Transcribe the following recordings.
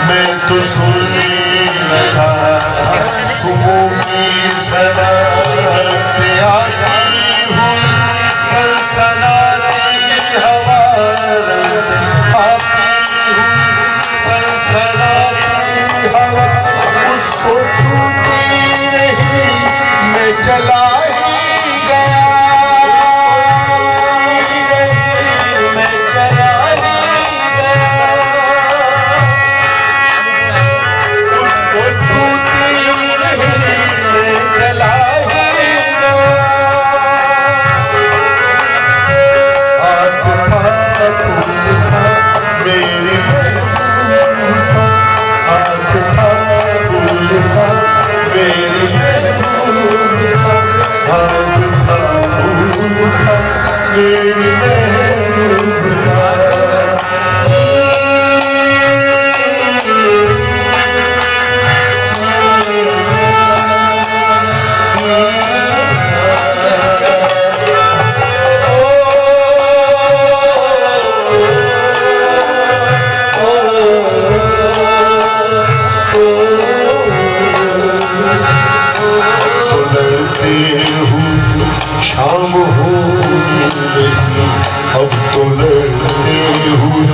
मैं तो सुनने लगा सुबह की सदा से आती हूँ सनसनाती हवा से आती हूँ सनसनाती हवा उसको छूती नहीं मैं चला ही गया मैं चला मेरी तो लड़ते हुए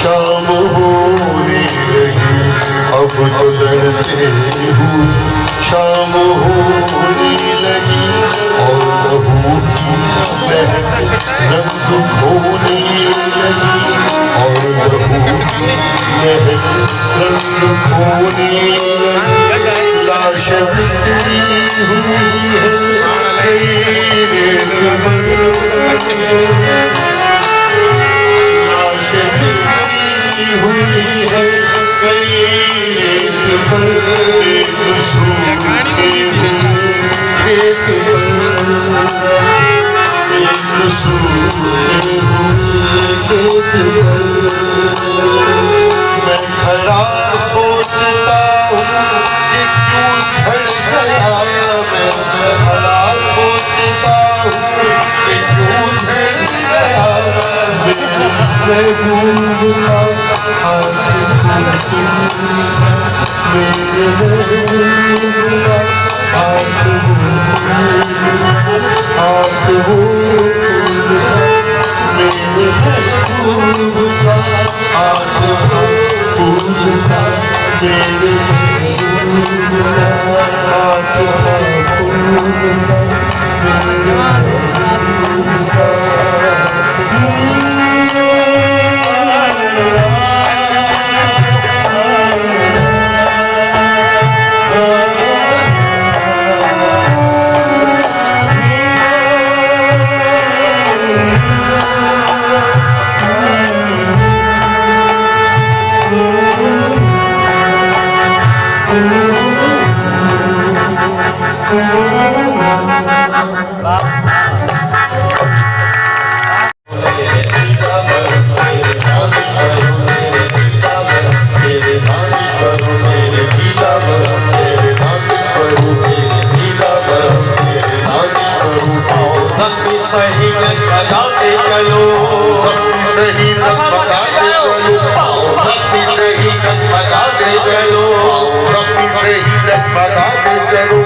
शाम होने लगी, अब तो लड़ते हुए शाम होने लगी, और लहू की महक रंग खोने लगी, और लहू की महक रंग खोने लगी। लाश बिखरी हुई है कई रेत पर, लाश बिखरी हुई है कई रेत पर, एक सूखे हुए खेत पर, एक सूखे हुए खेत पर। मैं खड़ा सोचता हूँ कि क्यों झड़ गया, मैं खड़ा सोचता हूँ कि क्यों झड़ गया, महबूब का हाथ फूल सा, मेरे महबूब का हाथ फूल सा, हाथ फूल सा, मेरे महबूब का हाथ फूल सा, मेरे महबूब का हाथ फूल सा, मेरे महबूब का सही लगाते चलो, सही लगाते चलो, सबकी सही लगाते चलो, सबकी सही लगाते चलो।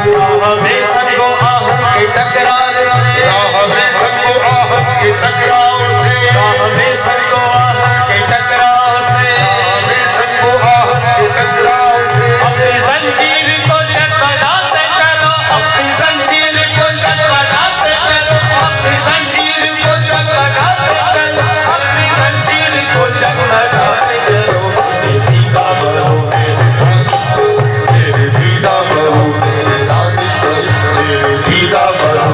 हमें सबको आहट के टकराव से, हमें सबको आहट के टकराव से, हमें सबको आहट के टकराव से, हमें सबको आहट के टकराव से। अपनी जंजीर को जगमगाते चलो, अपनी जंजीर को जगमगाते चलो, अपनी जंजीर को जगमगाते चलो, अपनी जंजीर को जगमगाते चलो। मेरे दीदा बनो, मेरे दीदा बनो, मेरे रामेश्वर, मेरे दीदा बनो,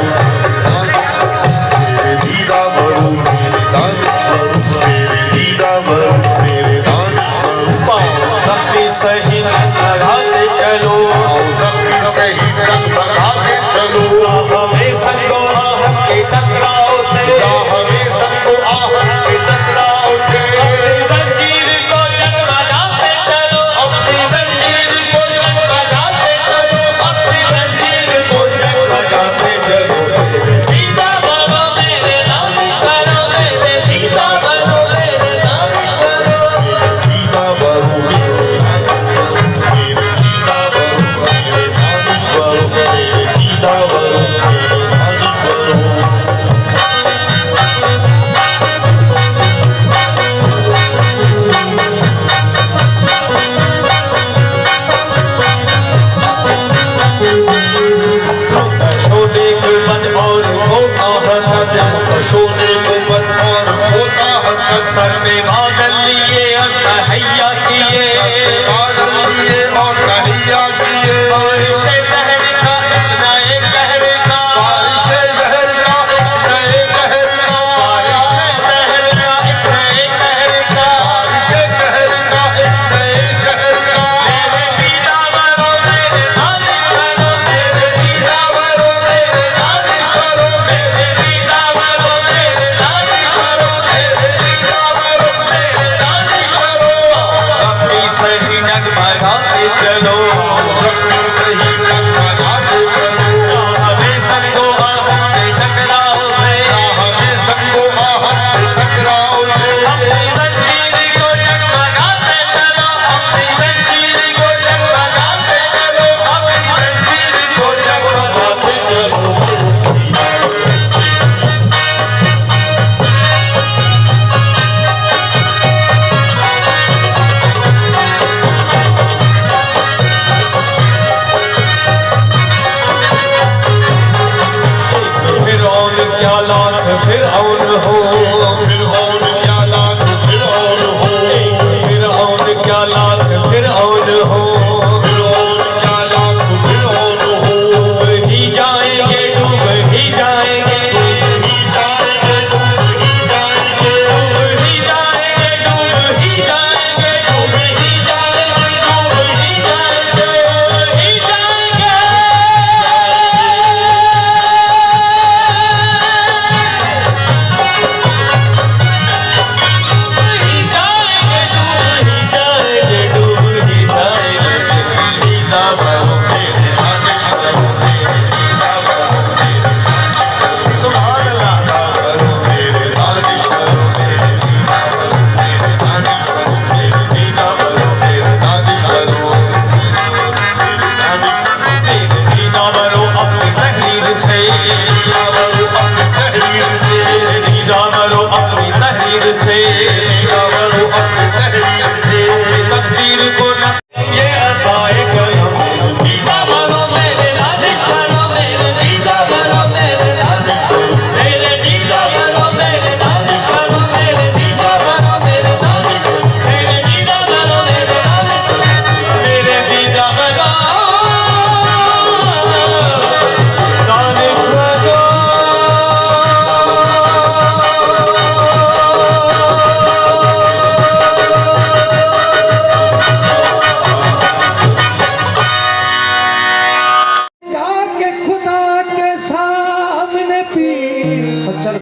मेरे दीदा बनो, मेरे दानेश्वर, मेरे दीदा बनो, मेरे दानेश्वर। सबकी सही लगाते चलो, सबकी सही लगाते चलो। हमें सबको आहट के टकराव से, हमें सबको आहट के टकराव से। अपनी जंजीर को जगमगाते चलो, अपनी जंजीर को जगमगाते चलो, अपनी जंजीर को जगमगाते चलो। दीदा बनो मेरे रामेश्वर, मेरे दीदा बनो मेरे रामेश्वर, दीदा बनो, मेरे दीदा बनो, मेरे दानेश्वर, मेरे दीदा बनो, मेरे दानेश्वर। छोटे के मन और होता है सोने को मन और होता हरकत, सर पे बादल लिए और तहैया किए, लिए और तहिया किए। बारिशे लहर का इतना एक लहर का, बारिशे लहर का एक नए लहर का, बारिशे लहर का इतना एक लहर का, बारिशे लहर का एक नए शहर का। मेरे दीदा बनो मेरे रामेश्वर, मेरे दीदा बनो मेरे रामेश्वर, मेरे दीदा बनो मेरे रामेश्वर, मेरे दीदा बनो मेरे से दीदावरों अपनी तहरीर से तकदीर को न ये असाए कलम दीदावरों मेरे दानिश्वरों मेरे दीदावरों मेरे दानिश्वरों मेरे दीदावरों मेरे दानिश्वरों मेरे दीदावरों मेरे दानिश्वरों मेरे दीदावरों मेरे दानिश्वरों मेरे दीदावरों जाके खुदा के सामने पीर सच्चा